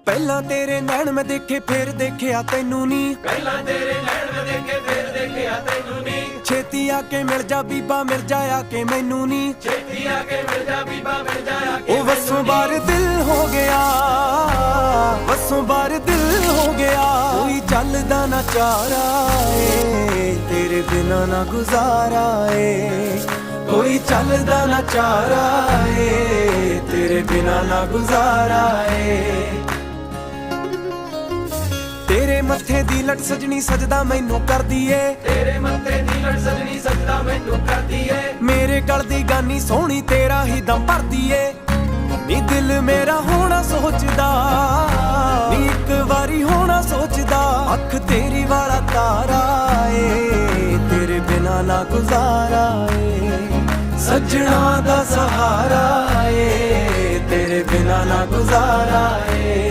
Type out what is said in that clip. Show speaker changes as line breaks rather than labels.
ਪਹਿਲਾਂ ਤੇਰੇ ਨੈਣ ਮੈਂ ਦੇਖੇ ਫਿਰ ਦੇਖਿਆ ਤੈਨੂੰ ਨੀ,
ਪਹਿਲਾਂ ਤੇਰੇ ਨੈਣ ਮੈਂ ਦੇਖੇ ਫਿਰ ਦੇਖਿਆ ਤੈਨੂੰ ਨੀ।
ਛੇਤੀ ਆ ਕੇ ਮਿਲ ਜਾ ਬੀਬਾ ਮਿਲ ਜਾ ਆ ਕੇ ਮੈਨੂੰ ਨੀ,
ਛੇਤੀ ਆ ਕੇ ਮਿਲ ਜਾ ਬੀਬਾ ਮਿਲ ਜਾ ਆ ਕੇ
ਉਹ ਵਸੋਂ ਬਾਰ ਦਿਲ ਹੋ ਗਿਆ, ਵਸੋਂ ਬਾਰ ਦਿਲ ਹੋ ਗਿਆ। ਕੋਈ ਚੱਲਦਾ ਨਾ ਚਾਰਾ ਏ ਤੇਰੇ ਬਿਨਾ ਨਾ ਗੁਜ਼ਾਰਾ ਏ, ਕੋਈ ਚੱਲਦਾ ਨਾ ਚਾਰਾ ਏ ਤੇਰੇ ਬਿਨਾ ਨਾ ਗੁਜ਼ਾਰਾ ਏ। ਤੇਰੇ ਮੱਥੇ ਦੀ ਲਟ ਸਜਣੀ ਸਜਦਾ ਮੈਨੂੰ ਕਰਦੀ ਏ,
ਤੇਰੇ ਮੱਥੇ ਦੀ ਲੜ ਸਜਣੀ ਸਜਦਾ ਮੈਨੂੰ ਕਰਦੀ ਏ।
ਮੇਰੇ ਗਲ ਦੀ ਗਾਨੀ ਸੋਹਣੀ ਤੇਰਾ ਹੀ ਦਮ ਭਰਦੀ ਏ। ਨੀ ਦਿਲ ਮੇਰਾ ਹੋਣਾ ਸੋਚਦਾ, ਨੀ ਇੱਕ ਵਾਰੀ ਹੋਣਾ ਸੋਚਦਾ। ਅੱਖ ਤੇਰੀ ਵਾਲਾ ਤਾਰਾ ਏ ਤੇਰੇ ਬਿਨਾ ਨਾ ਗੁਜ਼ਾਰਾ ਏ, ਸੱਜਣਾ ਦਾ ਸਹਾਰਾ ਏ ਤੇਰੇ ਬਿਨਾ ਨਾ ਗੁਜ਼ਾਰਾ ਏ।